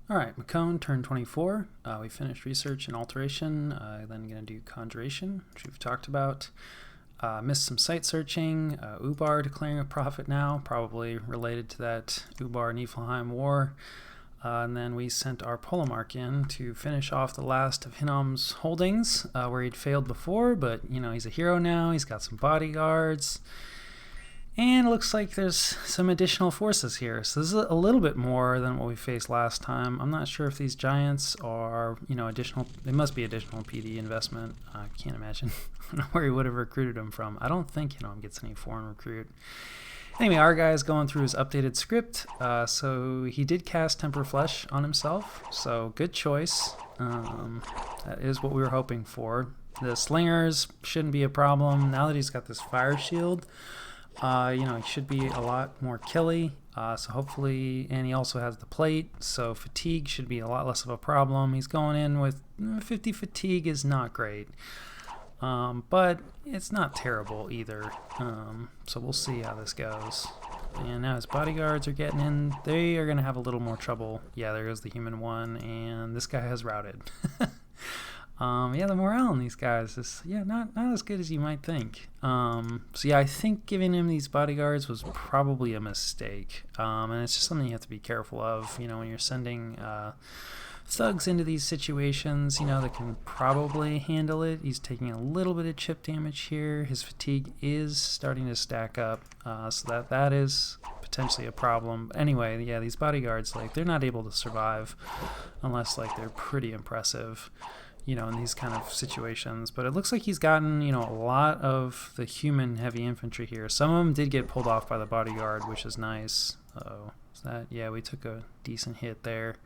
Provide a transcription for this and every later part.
All right, Mekone, turn 24. We finished research and alteration. Then going to do conjuration, which we've talked about. Missed some site searching. Ubar declaring a profit now, probably related to that Ubar-Niflheim war. And then we sent our Polomark in to finish off the last of Hinnom's holdings, where he'd failed before, but he's a hero now. He's got some bodyguards. And it looks like there's some additional forces here. So this is a little bit more than what we faced last time. I'm not sure if these giants are, additional. They must be additional PD investment. I can't imagine. I don't know where he would have recruited them from. I don't think Hinnom gets any foreign recruit. Anyway, our guy's going through his updated script. So he did cast Temper Flesh on himself. So good choice. That is what we were hoping for. The slingers shouldn't be a problem. Now that he's got this fire shield, he should be a lot more killy, so hopefully, and he also has the plate, so fatigue should be a lot less of a problem. He's going in with 50 fatigue is not great, but it's not terrible either, so we'll see how this goes. And now his bodyguards are getting in. They are going to have a little more trouble. Yeah, there goes the human one, and this guy has routed. The morale in these guys is not as good as you might think. I think giving him these bodyguards was probably a mistake, and it's just something you have to be careful of. When you're sending thugs into these situations, that can probably handle it. He's taking a little bit of chip damage here. His fatigue is starting to stack up, so that is potentially a problem. But anyway, these bodyguards, they're not able to survive unless they're pretty impressive. In these kind of situations. But it looks like he's gotten, a lot of the human heavy infantry here. Some of them did get pulled off by the bodyguard, which is nice. We took a decent hit there.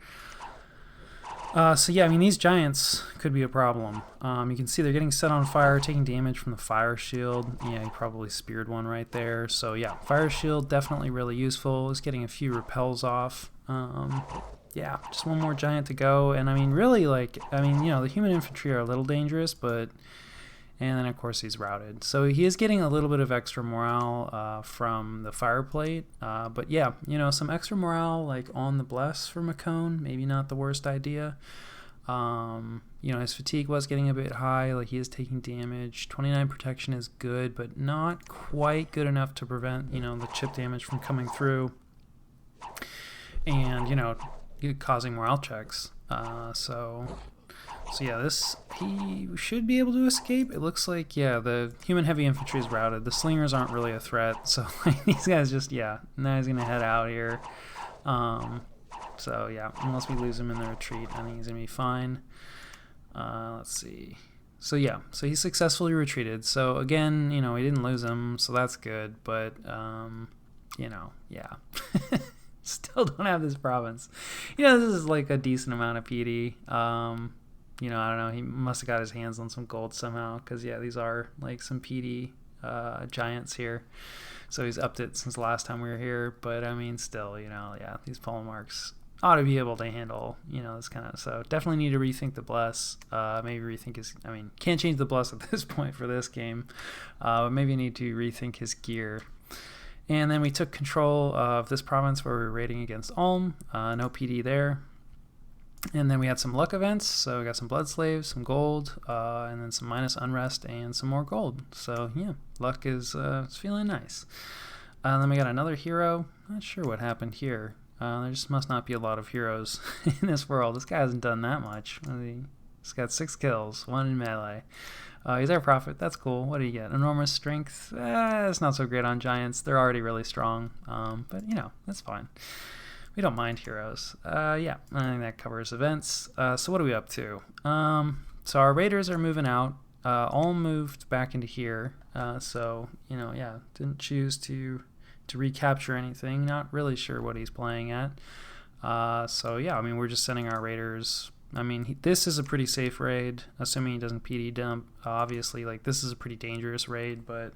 These giants could be a problem. You can see they're getting set on fire, taking damage from the fire shield. Yeah, he probably speared one right there. So yeah, fire shield definitely really useful. He's getting a few repels off. Just one more giant to go, and the human infantry are a little dangerous, and then of course he's routed. So he is getting a little bit of extra morale from the fire plate, some extra morale on the bless for Mekone, maybe not the worst idea. His fatigue was getting a bit high, he is taking damage. 29 protection is good, but not quite good enough to prevent, the chip damage from coming through. And, causing morale checks. He should be able to escape. It looks like, the human heavy infantry is routed. The slingers aren't really a threat, so these guys just, now he's going to head out here. Unless we lose him in the retreat, I think he's going to be fine. Let's see. So he successfully retreated. So again, we didn't lose him, so that's good, but, still don't have this province. This is a decent amount of PD. I don't know. He must have got his hands on some gold somehow, because these are some PD giants here. So he's upped it since the last time we were here. But still, these Polomarks ought to be able to handle this kind of. So definitely need to rethink the bless. Maybe rethink his. Can't change the bless at this point for this game. But maybe need to rethink his gear. And then we took control of this province where we were raiding against Ulm. No PD there. And then we had some luck events. So we got some blood slaves, some gold, and then some minus unrest and some more gold. So luck is it's feeling nice. Then we got another hero. Not sure what happened here. There just must not be a lot of heroes in this world. This guy hasn't done that much. He's got 6 kills, 1 in melee. He's our prophet. That's cool. What do you get? Enormous strength. It's not so great on giants. They're already really strong. But that's fine. We don't mind heroes. I think that covers events. So what are we up to? So our raiders are moving out. All moved back into here. Didn't choose to recapture anything. Not really sure what he's playing at. We're just sending our raiders. This is a pretty safe raid, assuming he doesn't PD dump. Obviously, this is a pretty dangerous raid, but,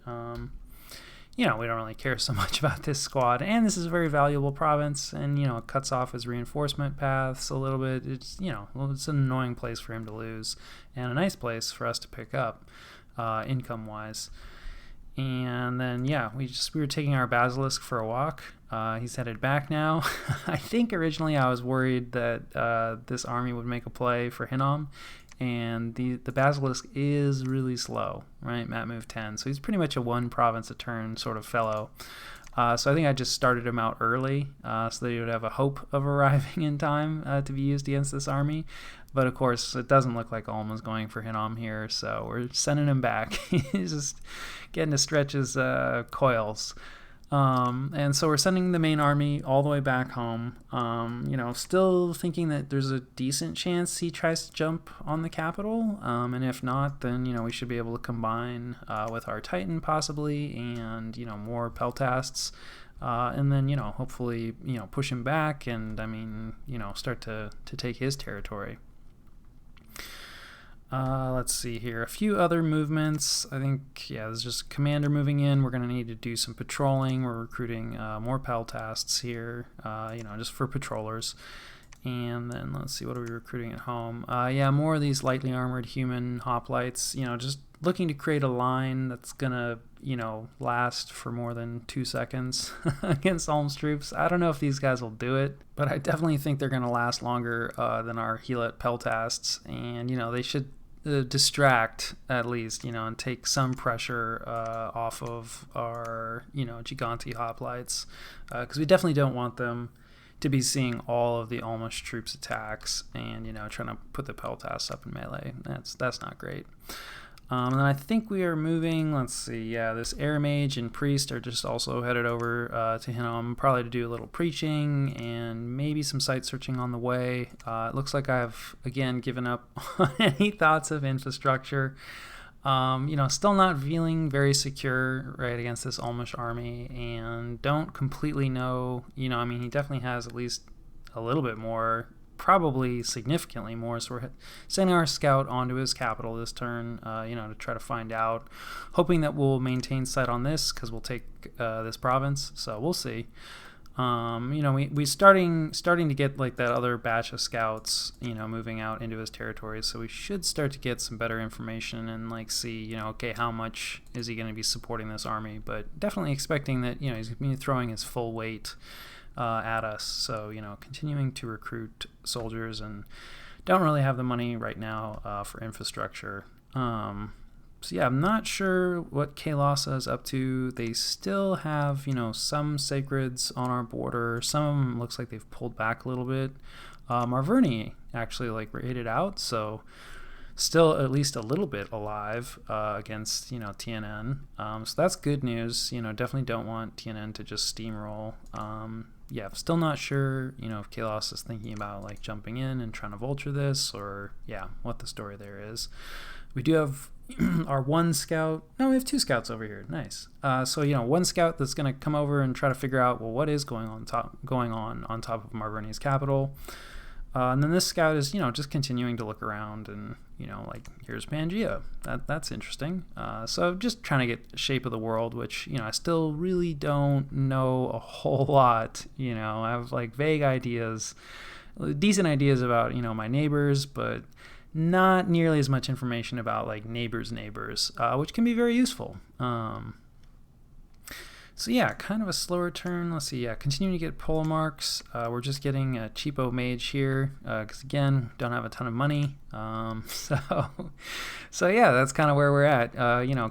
we don't really care so much about this squad. And this is a very valuable province, and, it cuts off his reinforcement paths a little bit. It's, it's an annoying place for him to lose, and a nice place for us to pick up, income-wise. And then, yeah, we were taking our basilisk for a walk. He's headed back now. I think originally I was worried that this army would make a play for Hinnom, and the basilisk is really slow, right? Map move 10, so he's pretty much a one province a turn sort of fellow. So I think I just started him out early so that he would have a hope of arriving in time to be used against this army. But of course, it doesn't look like Ulm is going for Hinnom here, so we're sending him back. He's just getting to stretch his coils. And so we're sending the main army all the way back home, still thinking that there's a decent chance he tries to jump on the capital. And if not, then, we should be able to combine with our Titan possibly and, more Peltasts. And then, hopefully, push him back and, start to take his territory. Let's see here. A few other movements. I think, there's just commander moving in. We're going to need to do some patrolling. We're recruiting more Peltasts here, just for patrollers. And then let's see, what are we recruiting at home? More of these lightly armored human hoplites, just looking to create a line that's going to, last for more than 2 seconds against Ulm's troops. I don't know if these guys will do it, but I definitely think they're going to last longer than our Helat Peltasts. And, they should distract at least, and take some pressure off of our, Giganti hoplites, because we definitely don't want them to be seeing all of the Ulmish troops' attacks and, trying to put the Peltasts up in melee. That's not great. And then I think we are moving, let's see, this Air Mage and Priest are just also headed over to Hinnom, probably to do a little preaching and maybe some site searching on the way. It looks like I've, again, given up on any thoughts of infrastructure. Still not feeling very secure, right, against this Ulmish army, and don't completely know, he definitely has at least a little bit more, probably significantly more, so we're sending our scout onto his capital this turn, to try to find out, hoping that we'll maintain sight on this, because we'll take this province, so we'll see. We starting to get like that other batch of scouts, moving out into his territories, so we should start to get some better information and see, okay, how much is he going to be supporting this army, but definitely expecting that, he's going to be throwing his full weight at us, so, continuing to recruit soldiers, and don't really have the money right now for infrastructure. So I'm not sure what Kailasa is up to. They still have, some sacreds on our border. Some of them looks like they've pulled back a little bit. Marverni actually raided out, so still at least a little bit alive against, TNN. So that's good news. Definitely don't want TNN to just steamroll. Still not sure, if Kalos is thinking about jumping in and trying to vulture this, or what the story there is. We do have our one scout. No, we have 2 scouts over here. Nice. So one scout that's going to come over and try to figure out, well, what is going on top of Marverni's capital. And then this scout is, just continuing to look around and, here's Pangea. That's interesting. So just trying to get the shape of the world, which, I still really don't know a whole lot. I have vague ideas, decent ideas about, my neighbors, but not nearly as much information about neighbors, which can be very useful. So kind of a slower turn. Let's see, continuing to get pole marks. We're just getting a cheapo mage here, because again, don't have a ton of money. So that's kind of where we're at.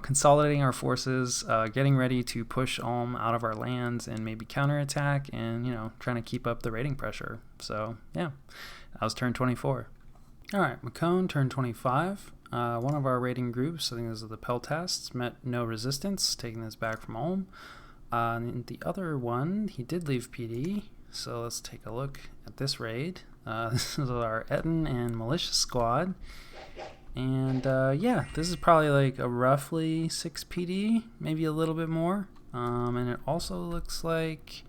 Consolidating our forces, getting ready to push Ulm out of our lands and maybe counterattack, and trying to keep up the raiding pressure. So that was turn 24. All right, Mekone, turn 25. One of our raiding groups, I think this is the Peltasts, met no resistance, taking this back from Ulm. And the other one, he did leave PD, so let's take a look at this raid. This is our Etten and Militia Squad. And this is probably a roughly 6 PD, maybe a little bit more. And it also looks like,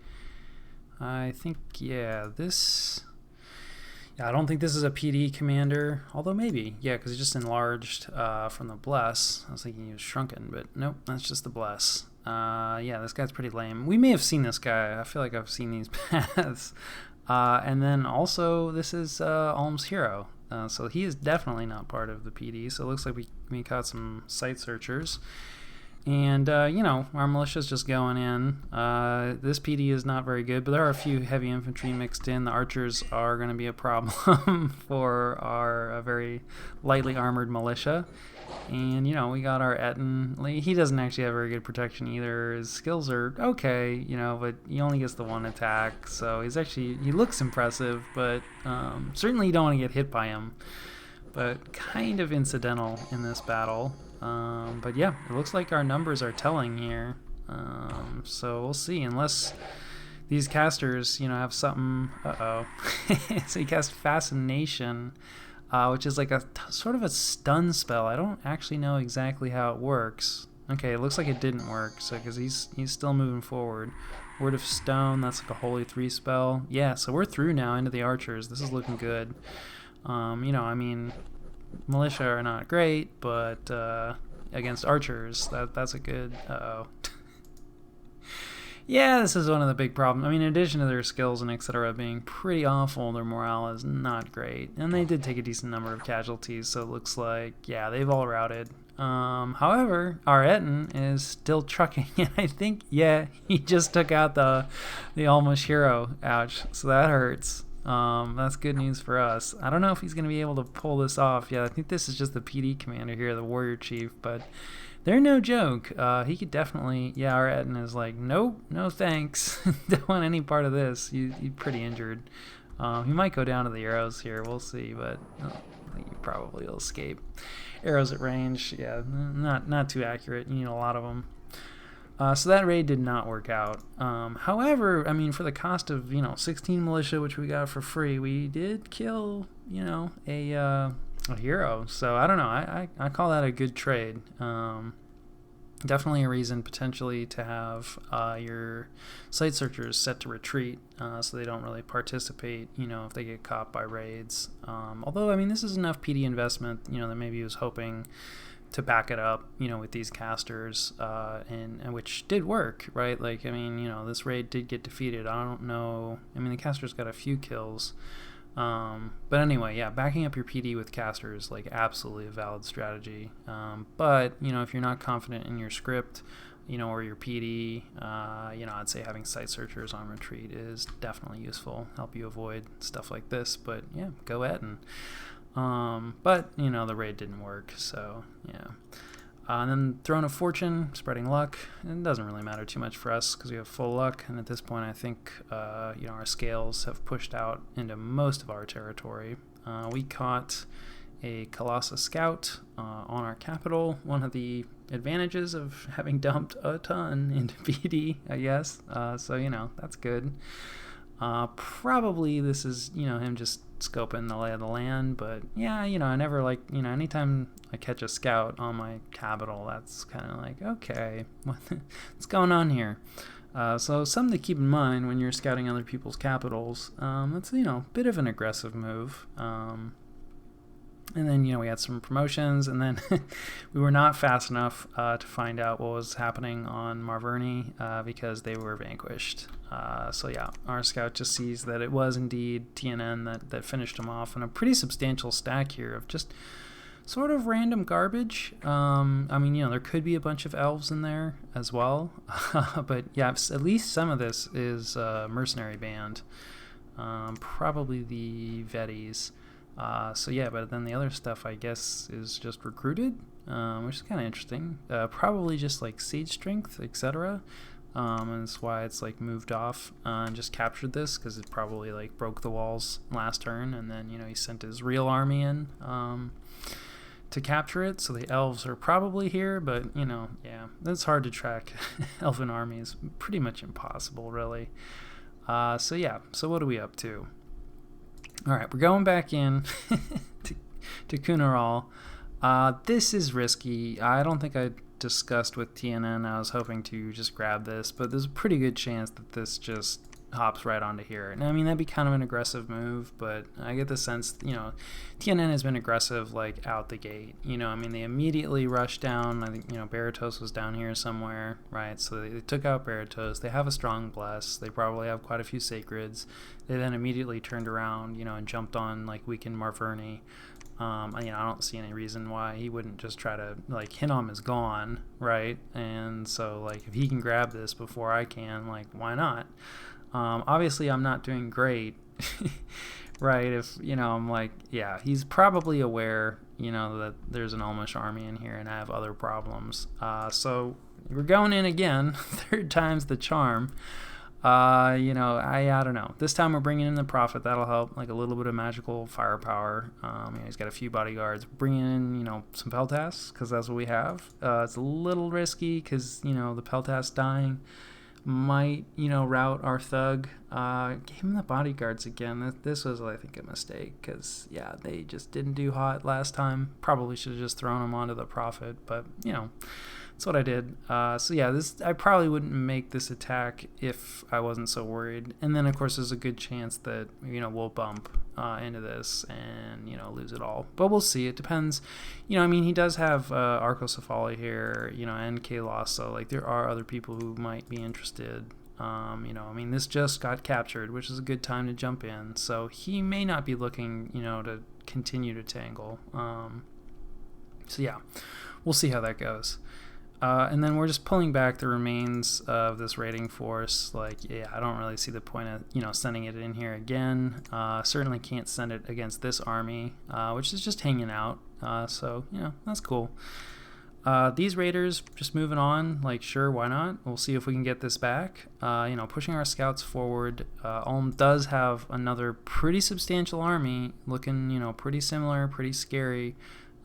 I think, this... I don't think this is a PD commander, although maybe, because it's just enlarged from the Bless. I was thinking he was shrunken, but nope, that's just the Bless. This guy's pretty lame. We may have seen this guy. I feel like I've seen these paths. And then also, this is Ulm's hero. So he is definitely not part of the PD, so it looks like we caught some site searchers. And, our militia's just going in. This PD is not very good, but there are a few heavy infantry mixed in. The archers are going to be a problem for our very lightly armored militia. And, we got our Etten. He doesn't actually have very good protection either. His skills are okay, but he only gets the one attack. So he looks impressive, but certainly you don't want to get hit by him. But kind of incidental in this battle. But yeah, it looks like our numbers are telling here. So we'll see, unless these casters, have something. So he cast Fascination, which is like a sort of a stun spell. I don't actually know exactly how it works. Okay, it looks like it didn't work, so because he's still moving forward. Word of Stone, that's like a Holy 3 spell. Yeah, so we're through now into the archers. This is looking good. Militia are not great, but against archers, that's a good. Yeah, this is one of the big problems. In addition to their skills and etc. being pretty awful, their morale is not great, and they did take a decent number of casualties. So it looks like they've all routed. However, our Etten is still trucking, and I think he just took out the Ulmish hero. Ouch! So that hurts. That's good news for us. I don't know if he's going to be able to pull this off. I think this is just the PD commander here, the warrior chief, but they're no joke. He could definitely, our Etten is like, nope, no thanks. Don't want any part of this. He's pretty injured. He might go down to the arrows here. We'll see, but I think he probably will escape. Arrows at range, not too accurate. You need a lot of them. So that raid did not work out. However, for the cost of 16 militia, which we got for free, we did kill a hero. So I don't know. I call that a good trade. Definitely a reason potentially to have your site searchers set to retreat, so they don't really participate. If they get caught by raids. Although this is enough PD investment. That maybe he was hoping to back it up, with these casters, and which did work, right? This raid did get defeated. I don't know. The casters got a few kills. But anyway, backing up your PD with casters, absolutely a valid strategy. But, if you're not confident in your script, or your PD, I'd say having site searchers on retreat is definitely useful, help you avoid stuff like this. But go Etten. But the raid didn't work, so and then Throne of Fortune, spreading luck. It doesn't really matter too much for us because we have full luck, and at this point I think our scales have pushed out into most of our territory. We caught a Colossus Scout on our capital, one of the advantages of having dumped a ton into PD, I guess. So that's good. Probably this is, him just scoping the lay of the land, but I never anytime I catch a scout on my capital, that's kind of like, okay, what's going on here? So something to keep in mind when you're scouting other people's capitals. That's, bit of an aggressive move. And then, we had some promotions, and then we were not fast enough to find out what was happening on Marverni because they were vanquished. So our scout just sees that it was indeed TNN that finished him off, and a pretty substantial stack here of just sort of random garbage. There could be a bunch of elves in there as well, but at least some of this is mercenary band, probably the Vetis. But then the other stuff, I guess, is just recruited, which is kind of interesting. Probably just siege strength, etc. And that's why it's moved off and just captured this, because it probably broke the walls last turn, and then he sent his real army in to capture it. So the elves are probably here, but it's hard to track elven armies. Pretty much impossible, really. So what are we up to? All right, we're going back in to Kunaral. This is risky. I don't think I discussed with TNN. I was hoping to just grab this, but there's a pretty good chance that this just hops right onto here. And that'd be kind of an aggressive move, but I get the sense, TNN has been aggressive out the gate. They immediately rushed down. I think, Baratos was down here somewhere, right? So they took out Baratos. They have a strong bless. They probably have quite a few sacreds. They then immediately turned around, and jumped on weakened Marverni. I don't see any reason why he wouldn't just try to, like, Hinnom is gone, right? And so, like, if he can grab this before I can, like, why not? Obviously, I'm not doing great, right? If, I'm like, yeah, he's probably aware, that there's an Ulmish army in here and I have other problems. So we're going in again, third time's the charm. I don't know. This time we're bringing in the Prophet. That'll help, like a little bit of magical firepower. He's got a few bodyguards. Bringing in, some Peltas, because that's what we have. It's a little risky, because, the Peltas dying might, rout our thug. Gave him the bodyguards again. This was, I think, a mistake, because, yeah, they just didn't do hot last time. Probably should have just thrown him onto the Prophet, but, that's what I did. So yeah, I probably wouldn't make this attack if I wasn't so worried. And then, of course, there's a good chance that, we'll bump into this and, lose it all. But we'll see. It depends. He does have Arcocephali here, and Kalos. So, like, there are other people who might be interested. This just got captured, which is a good time to jump in. So he may not be looking, to continue to tangle. So yeah, we'll see how that goes. And then we're just pulling back the remains of this raiding force. Like, yeah, I don't really see the point of, sending it in here again. Certainly can't send it against this army, which is just hanging out. So, that's cool. These raiders, just moving on, like, sure, why not? We'll see if we can get this back. Pushing our scouts forward. Ulm does have another pretty substantial army, looking, pretty similar, pretty scary.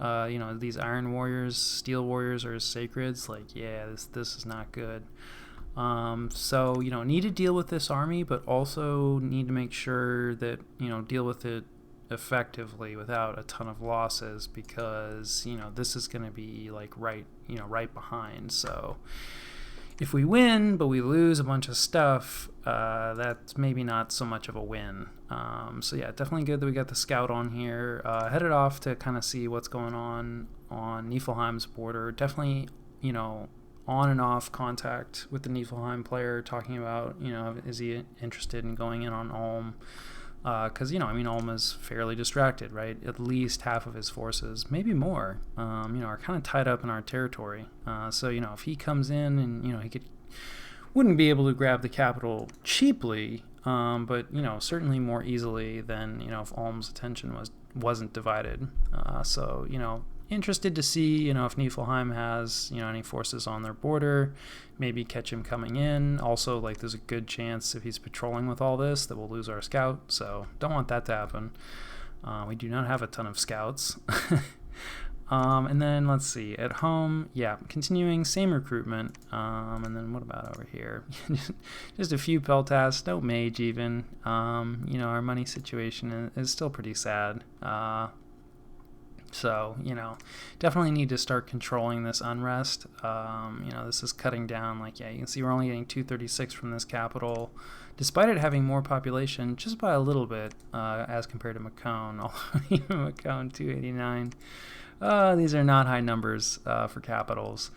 These Iron Warriors, Steel Warriors, or Sacreds, like, yeah, this is not good. So, need to deal with this army, but also need to make sure that, deal with it effectively without a ton of losses, because, this is going to be, like, right behind. So if we win, but we lose a bunch of stuff, that's maybe not so much of a win. So yeah, definitely good that we got the scout on here. Headed off to kind of see what's going on Niflheim's border. Definitely, on and off contact with the Niflheim player, talking about, is he interested in going in on Ulm? Because, Ulm is fairly distracted, right? At least half of his forces, maybe more, are kind of tied up in our territory. So, if he comes in and, he wouldn't be able to grab the capital cheaply, but, certainly more easily than, if Ulm's attention wasn't divided. So, interested to see, if Niflheim has, any forces on their border, maybe catch him coming in. Also, like, there's a good chance if he's patrolling with all this that we'll lose our scout, so don't want that to happen. We do not have a ton of scouts. And then, let's see, at home, yeah, continuing, same recruitment. And then what about over here? Just a few Peltas, no mage even. Our money situation is still pretty sad. So, definitely need to start controlling this unrest. This is cutting down, like, yeah, you can see we're only getting 236 from this capital, despite it having more population, just by a little bit, as compared to Mekone. Although Mekone, 289. These are not high numbers for capitals.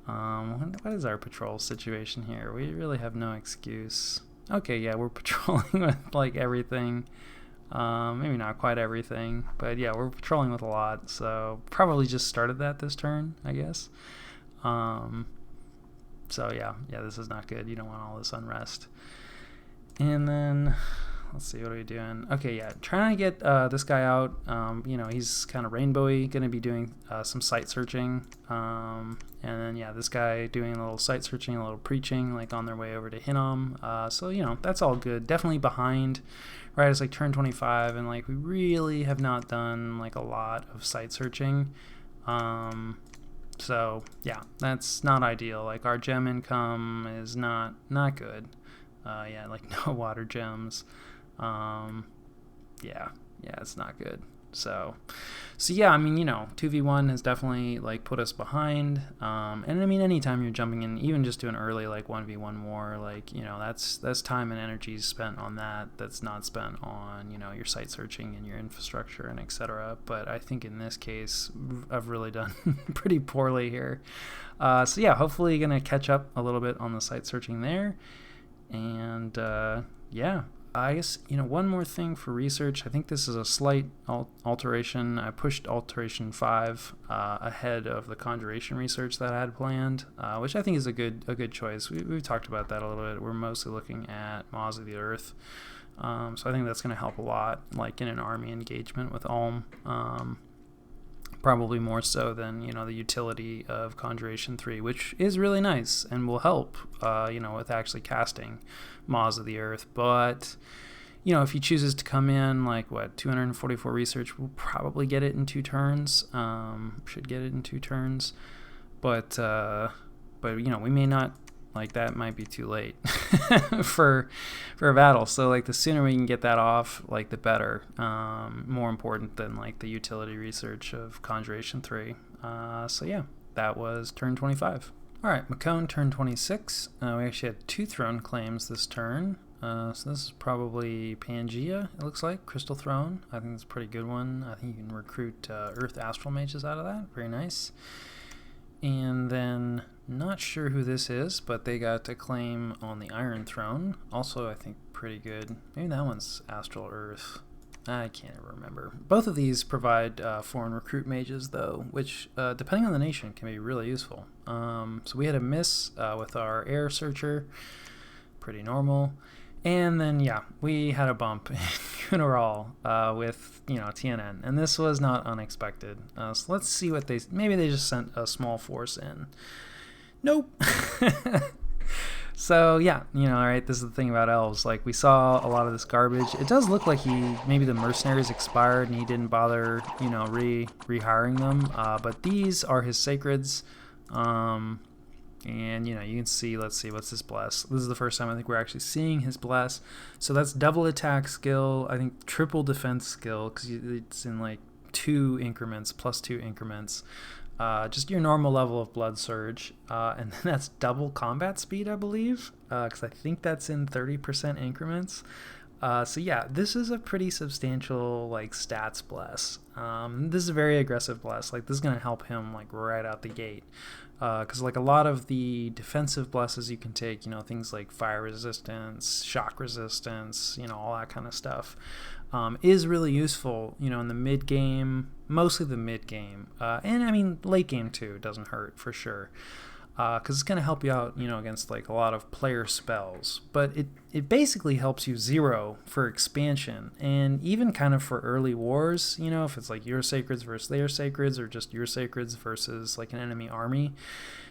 What is our patrol situation here? We really have no excuse. Okay, yeah, we're patrolling with, like, everything. Maybe not quite everything, but yeah, we're patrolling with a lot, so probably just started that this turn, I guess. So yeah, this is not good. You don't want all this unrest. And then, let's see, what are we doing? Okay, yeah, trying to get this guy out. He's kind of rainbowy, going to be doing some site searching. And then, yeah, this guy doing a little site searching, a little preaching, like on their way over to Hinnom. So, that's all good. Definitely behind. Right, it's like turn 25, and, like, we really have not done, like, a lot of site searching. So, yeah, that's not ideal. Like, our gem income is not good. Yeah, like, no water gems. Yeah, it's not good. So yeah, 2v1 has definitely, like, put us behind. And anytime you're jumping in, even just doing early, like, 1v1 war, like, that's time and energy spent on that's not spent on, your site searching and your infrastructure and etc. But I think in this case, I've really done pretty poorly here. So yeah, hopefully gonna catch up a little bit on the site searching there. And yeah, I guess, one more thing for research. I think this is a slight alteration. I pushed alteration 5 ahead of the conjuration research that I had planned, which I think is a good choice. We've talked about that a little bit. We're mostly looking at Maws of the Earth. So I think that's going to help a lot, like in an army engagement with Ulm. Probably more so than, the utility of Conjuration 3, which is really nice and will help, with actually casting Maws of the Earth. But, if he chooses to come in, 244 research, we'll probably get it in 2 turns. Should get it in 2 turns. But we may not. That might be too late for a battle. So, the sooner we can get that off, the better. More important than, the utility research of Conjuration 3. So, yeah, that was turn 25. All right, Mekone, turn 26. We actually had 2 throne claims this turn. So this is probably Pangea, it looks like. Crystal Throne. I think it's a pretty good one. I think you can recruit Earth Astral Mages out of that. Very nice. And then, not sure who this is, but they got a claim on the Iron Throne. Also, I think pretty good. Maybe that one's Astral Earth. I can't remember. Both of these provide foreign recruit mages, though, which, depending on the nation, can be really useful. So we had a miss with our Air Searcher. Pretty normal. And then, we had a bump in Aral with, TNN. And this was not unexpected. So let's see what maybe they just sent a small force in. Nope. So, all right, this is the thing about elves. We saw a lot of this garbage. It does look like maybe the mercenaries expired and he didn't bother, rehiring them. But these are his sacreds. And, you can see, let's see, what's his bless? This is the first time I think we're actually seeing his bless. So that's double attack skill, I think triple defense skill, because it's in 2 increments, plus 2 increments. Just your normal level of blood surge. And then that's double combat speed, I believe, because I think that's in 30% increments. So yeah, this is a pretty substantial stats bless. This is a very aggressive bless. This is going to help him right out the gate. Because a lot of the defensive blesses you can take, things like fire resistance, shock resistance, all that kind of stuff, is really useful, in the mid game, mostly the mid game, and I mean late game too doesn't hurt for sure. Because it's going to help you out, against a lot of player spells. But it basically helps you 0 for expansion, and even kind of for early wars, if it's your sacreds versus their sacreds, or just your sacreds versus an enemy army.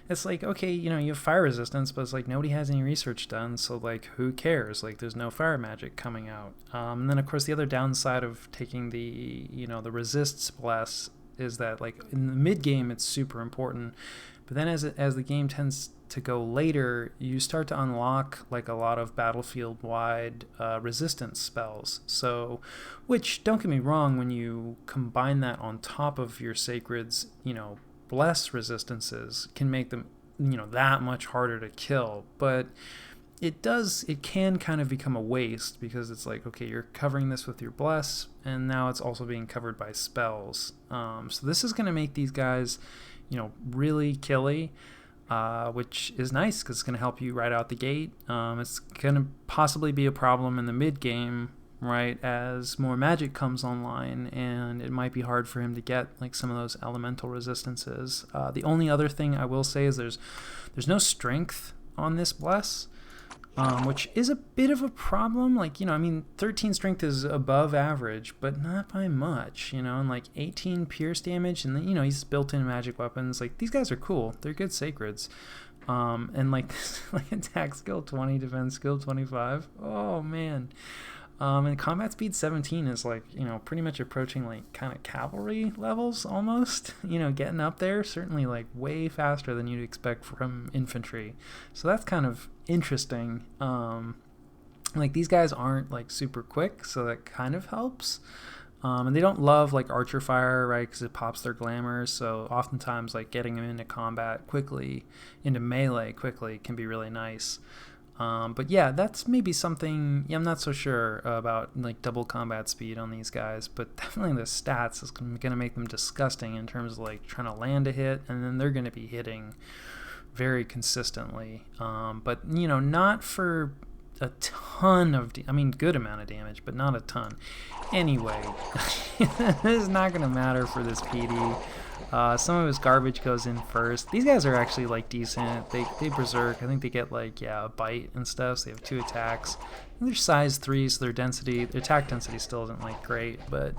It's okay, you have fire resistance, but it's nobody has any research done, so who cares? There's no fire magic coming out. And then of course the other downside of taking the, the resists bless is that in the mid game it's super important. But then as the game tends to go later, you start to unlock a lot of battlefield-wide resistance spells. So, which, don't get me wrong, when you combine that on top of your sacred's, bless resistances, can make them, that much harder to kill. But it can kind of become a waste, because it's okay, you're covering this with your bless, and now it's also being covered by spells. So this is going to make these guys, really killy, which is nice because it's going to help you right out the gate. It's going to possibly be a problem in the mid game, right, as more magic comes online, and it might be hard for him to get some of those elemental resistances. The only other thing I will say is there's no strength on this bless, which is a bit of a problem. 13 strength is above average, but not by much, and 18 pierce damage, and then, he's built in magic weapons. These guys are cool. They're good sacreds. And this, attack skill 20, defense skill 25. Oh, man. And combat speed 17 is pretty much approaching kind of cavalry levels almost, getting up there, certainly way faster than you'd expect from infantry. So that's kind of interesting. These guys aren't super quick, so that kind of helps. And they don't love archer fire, right, because it pops their glamour. So oftentimes getting them into combat quickly, into melee quickly, can be really nice. But yeah, that's maybe something. I'm not so sure about double combat speed on these guys, but definitely the stats is going to make them disgusting in terms of trying to land a hit, and then they're going to be hitting very consistently. But not for a ton of, I mean, good amount of damage, but not a ton. Anyway, this is not going to matter for this PD. Some of his garbage goes in first. These guys are actually like decent. They berserk. I think they get like, yeah, a bite and stuff. So they have 2 attacks. And they're size 3, so their density, their attack density still isn't like great. But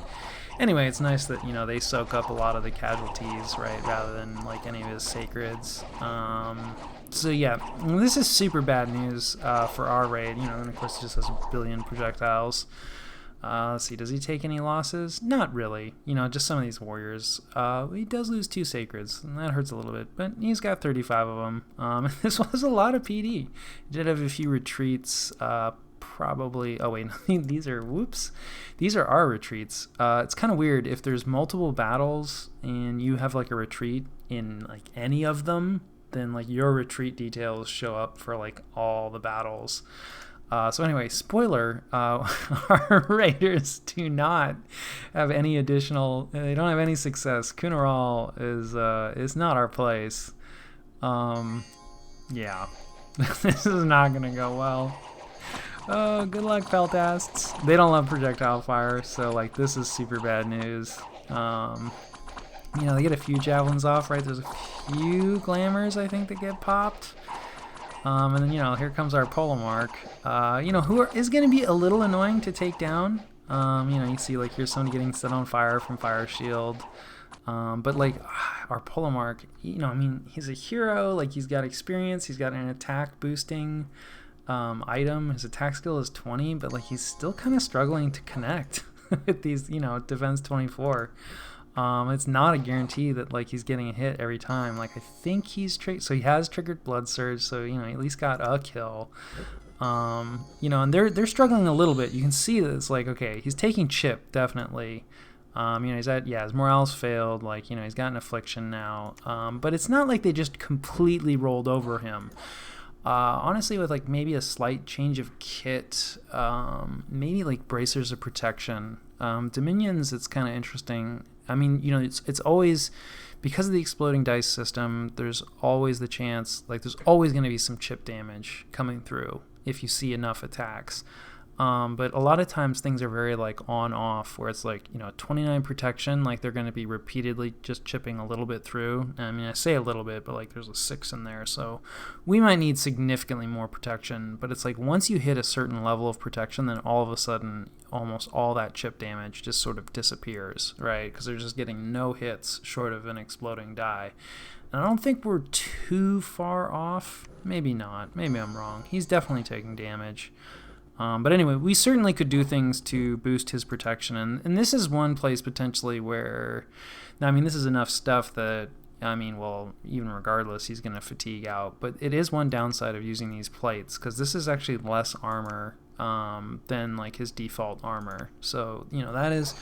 anyway, it's nice that, you know, they soak up a lot of the casualties, right, rather than like any of his sacreds. So yeah, this is super bad news for our raid. You know, and of course it just has a billion projectiles. Let's see, does he take any losses? Not really. You know, just some of these warriors. He does lose 2 sacreds, and that hurts a little bit, but he's got 35 of them. This was a lot of PD. He did have a few retreats, probably. Oh, wait, these are, whoops. These are our retreats. It's kind of weird. If there's multiple battles and you have like a retreat in like any of them, then like your retreat details show up for like all the battles. So anyway, spoiler, our raiders do not have any additional, they don't have any success. Kunaral is not our place. Yeah, this is not going to go well. Oh, good luck, Peltasts. They don't love projectile fire, so like this is super bad news. You know, they get a few javelins off, right? There's a few glamours, I think, that get popped. And then, you know, here comes our Polemark, you know, who is going to be a little annoying to take down. You know, you see, like, here's somebody getting set on fire from Fire Shield. But, like, our Polemark, you know, I mean, he's a hero. Like, he's got experience. He's got an attack boosting item. His attack skill is 20, but, like, he's still kind of struggling to connect with these, you know, defense 24. It's not a guarantee that like he's getting a hit every time. Like I think he's so he has triggered Blood Surge, so you know he at least got a kill. You know, and they're struggling a little bit. You can see that it's like, okay, he's taking chip definitely. You know, he's at, yeah, his morale's failed. Like, you know, he's got an affliction now. But it's not like they just completely rolled over him. Honestly, with like maybe a slight change of kit, maybe like bracers of protection. Dominions, it's kind of interesting. I mean, you know, it's always, because of the exploding dice system, there's always the chance, like there's always going to be some chip damage coming through if you see enough attacks. But a lot of times things are very like on off, where it's like, you know, 29 protection, like they're going to be repeatedly just chipping a little bit through. I mean, I say a little bit, but like there's a 6 in there, so we might need significantly more protection. But it's like once you hit a certain level of protection, then all of a sudden almost all that chip damage just sort of disappears, right? Because they're just getting no hits short of an exploding die. And I don't think we're too far off. Maybe not. Maybe I'm wrong. He's definitely taking damage. But anyway, we certainly could do things to boost his protection. And this is one place potentially where, now, I mean, this is enough stuff that, I mean, well, even regardless, he's going to fatigue out. But it is one downside of using these plates, because this is actually less armor than like his default armor. So, you know, that is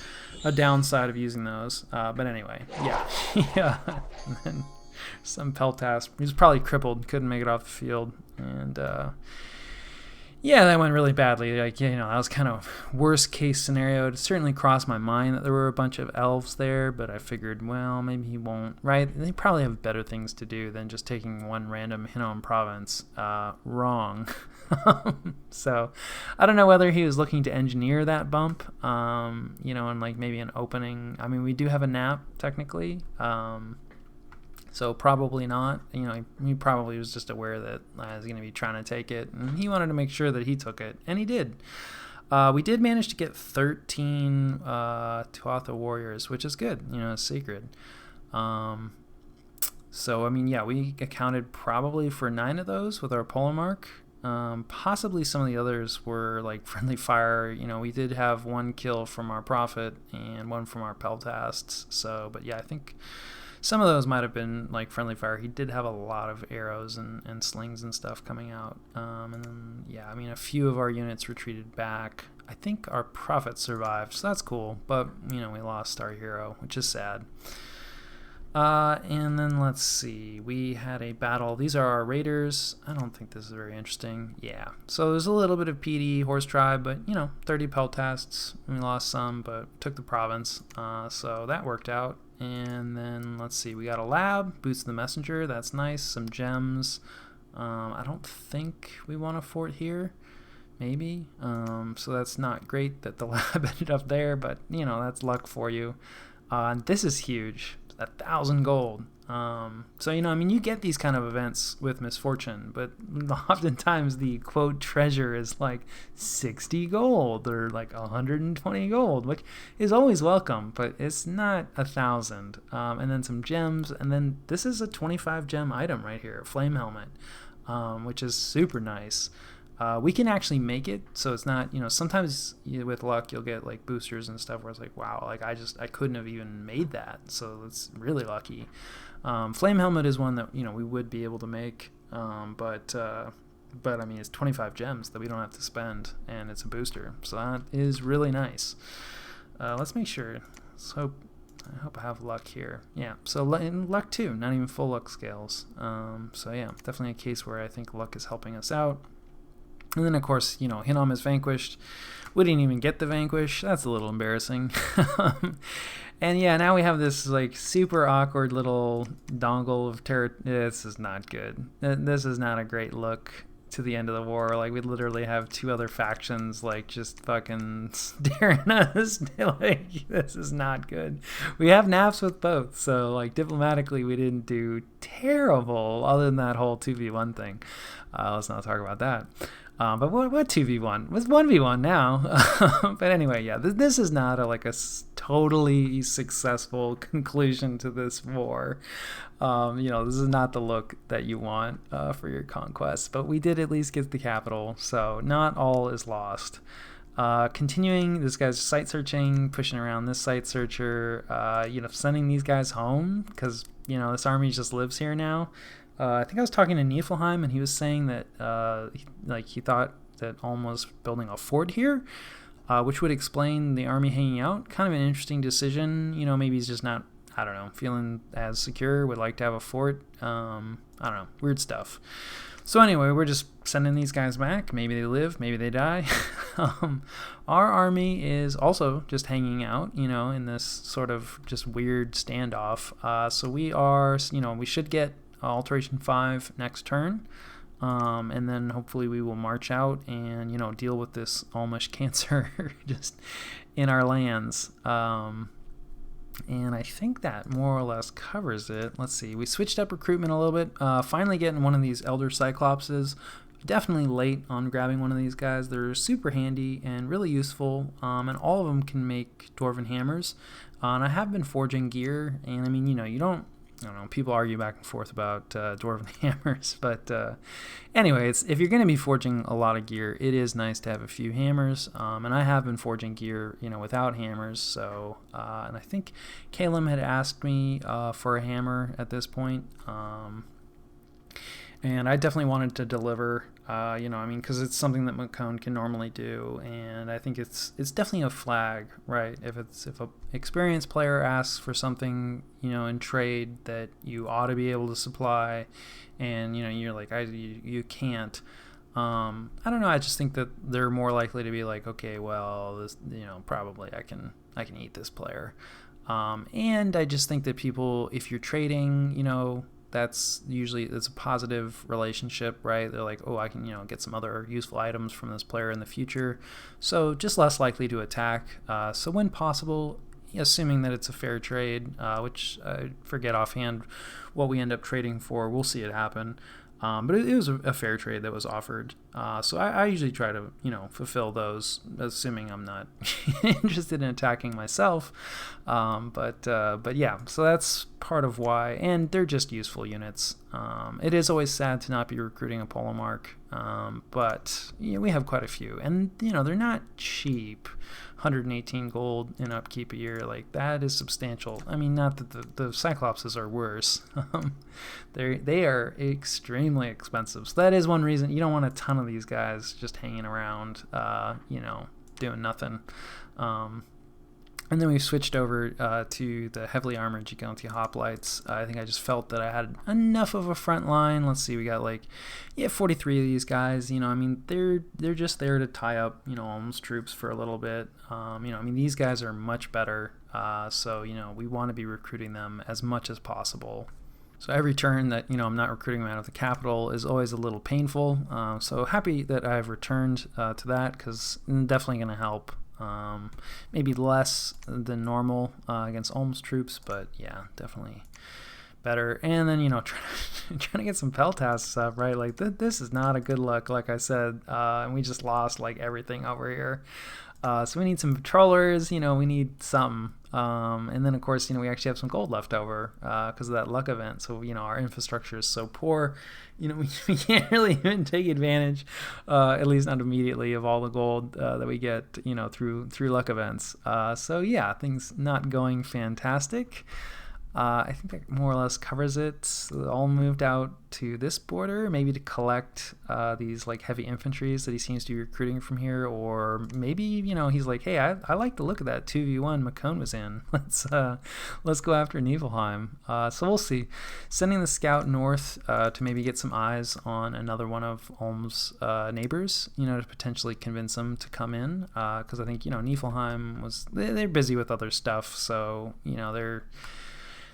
a downside of using those. But anyway, yeah. Yeah. And then some Peltast, he was probably crippled, couldn't make it off the field. And, yeah, that went really badly. Like, you know, that was kind of worst case scenario. It certainly crossed my mind that there were a bunch of elves there, but I figured, well, maybe he won't, right? They probably have better things to do than just taking one random Hinnom province. Wrong. So I don't know whether he was looking to engineer that bump, you know, and like maybe an opening. I mean, we do have a nap technically. So probably not. You know, he probably was just aware that I was going to be trying to take it, and he wanted to make sure that he took it, and he did. We did manage to get 13 Tuatha warriors, which is good. You know, it's sacred. So, I mean, yeah, we accounted probably for 9 of those with our Polemark. Possibly some of the others were like friendly fire. You know, we did have 1 kill from our Prophet and 1 from our Peltasts. So, but yeah, I think some of those might have been like friendly fire. He did have a lot of arrows and slings and stuff coming out. And then, yeah, I mean, a few of our units retreated back. I think our Prophet survived, so that's cool. But, you know, we lost our hero, which is sad. And then let's see. We had a battle. These are our raiders. I don't think this is very interesting. Yeah. So there's a little bit of PD, Horse Tribe, but, you know, 30 Peltasts. We lost some, but took the province. So that worked out. And then, let's see, we got a lab, boots the messenger, that's nice, some gems. I don't think we want a fort here. maybe. So that's not great that the lab ended up there, but that's luck for you. And this is huge, 1,000 gold. So you get these kind of events with misfortune, but oftentimes the quote treasure is like 60 gold or like 120 gold, which is always welcome, but it's not 1,000. And then some gems, and then this is a 25 gem item right here, a flame helmet, which is super nice. We can actually make it so it's not, sometimes with luck you'll get like boosters and stuff where it's like, wow, like I couldn't have even made that, so it's really lucky. Flame helmet is one that we would be able to make, but I mean it's 25 gems that we don't have to spend, and it's a booster, so that is really nice. Let's make sure. I hope I have luck here. Yeah, so in luck 2, not even full luck scales. So yeah, definitely a case where I think luck is helping us out. And then, of course, Hinnom is vanquished. We didn't even get the vanquish. That's a little embarrassing. And yeah, now we have this like super awkward little dongle of terror. This is not good. This is not a great look to the end of the war. Like, we literally have 2 other factions like just fucking staring at us. Like, this is not good. We have naps with both, so like diplomatically we didn't do terrible other than that whole 2v1 thing. Let's not talk about that. But what 2v1? It was 1v1 now. But anyway, yeah, this is not a totally successful conclusion to this war. This is not the look that you want for your conquest. But we did at least get the capital, so not all is lost. Continuing, this guy's site searching, pushing around this site searcher, sending these guys home because, this army just lives here now. I think I was talking to Niflheim, and he was saying that he thought that Ulm was building a fort here, which would explain the army hanging out. Kind of an interesting decision. Maybe he's just not, I don't know, feeling as secure, would like to have a fort. I don't know, weird stuff. So anyway, we're just sending these guys back. Maybe they live, maybe they die. Our army is also just hanging out, in this sort of just weird standoff. So we are, we should get Alteration 5 next turn, and then hopefully we will march out and deal with this Ulmish cancer just in our lands, and I think that more or less covers it. Let's see, we switched up recruitment a little bit, finally getting one of these Elder Cyclopses. Definitely late on grabbing one of these guys. They're super handy and really useful, and all of them can make Dwarven hammers, and I have been forging gear, and I mean you don't, I don't know, people argue back and forth about Dwarven hammers, but anyway, if you're going to be forging a lot of gear, it is nice to have a few hammers, and I have been forging gear, without hammers, so, and I think Calum had asked me for a hammer at this point, and I definitely wanted to deliver, because it's something that Mekone can normally do, and I think it's definitely a flag, right? If a experienced player asks for something, in trade that you ought to be able to supply, and you're like, you can't. I don't know. I just think that they're more likely to be like, okay, well, this, probably I can eat this player, and I just think that people, if you're trading, it's a positive relationship, right? They're like, oh, I can, get some other useful items from this player in the future. So just less likely to attack. So when possible, assuming that it's a fair trade, which I forget offhand what we end up trading for. We'll see it happen. But it was a fair trade that was offered. So I usually try to, fulfill those, assuming I'm not interested in attacking myself. But yeah, so that's part of why. And they're just useful units. It is always sad to not be recruiting a Polemarch. But we have quite a few. And, they're not cheap. 118 gold in upkeep a year, like that is substantial. I mean, not that the Cyclopses are worse. They are extremely expensive. So that is one reason you don't want a ton of these guys just hanging around, doing nothing. And then we switched over to the heavily armored Gigante hoplites. I think I just felt that I had enough of a front line. Let's see, we got 43 of these guys. They're just there to tie up, Ulm's troops for a little bit. These guys are much better. So we want to be recruiting them as much as possible. So every turn that, I'm not recruiting them out of the capital is always a little painful. So happy that I've returned to that, because definitely going to help. Maybe less than normal against Ulm's troops, but yeah, definitely better. And then, trying to get some Peltas stuff, right? Like, this is not a good look, like I said. And we just lost, like, everything over here. So we need some patrollers, we need something. And then, of course, we actually have some gold left over because of that luck event. So, our infrastructure is so poor, we can't really even take advantage, at least not immediately, of all the gold that we get, through luck events. So, yeah, things not going fantastic. I think that more or less covers it. All moved out to this border, maybe to collect these like heavy infantries that he seems to be recruiting from here, or maybe he's like, hey, I like the look of that 2v1 Mekone was in. Let's go after Niflheim. So we'll see. Sending the scout north to maybe get some eyes on another one of Ulm's neighbors, to potentially convince them to come in, because I think Niflheim they're busy with other stuff, so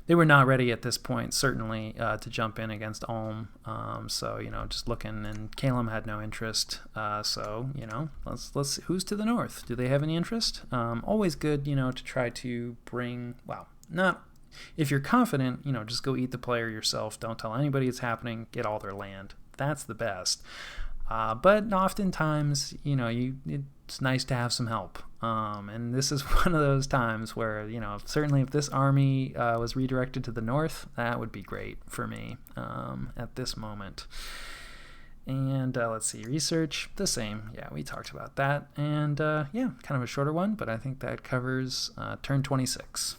they were not ready at this point, certainly, to jump in against Ulm. So, just looking, and Calum had no interest. So, let's see. Who's to the north? Do they have any interest? Always good, to try to bring, if you're confident, just go eat the player yourself. Don't tell anybody it's happening. Get all their land. That's the best. But oftentimes, it's nice to have some help. And this is one of those times where, certainly if this army was redirected to the north, that would be great for me at this moment. And let's see, research, the same. Yeah, we talked about that. And yeah, kind of a shorter one, but I think that covers turn 26.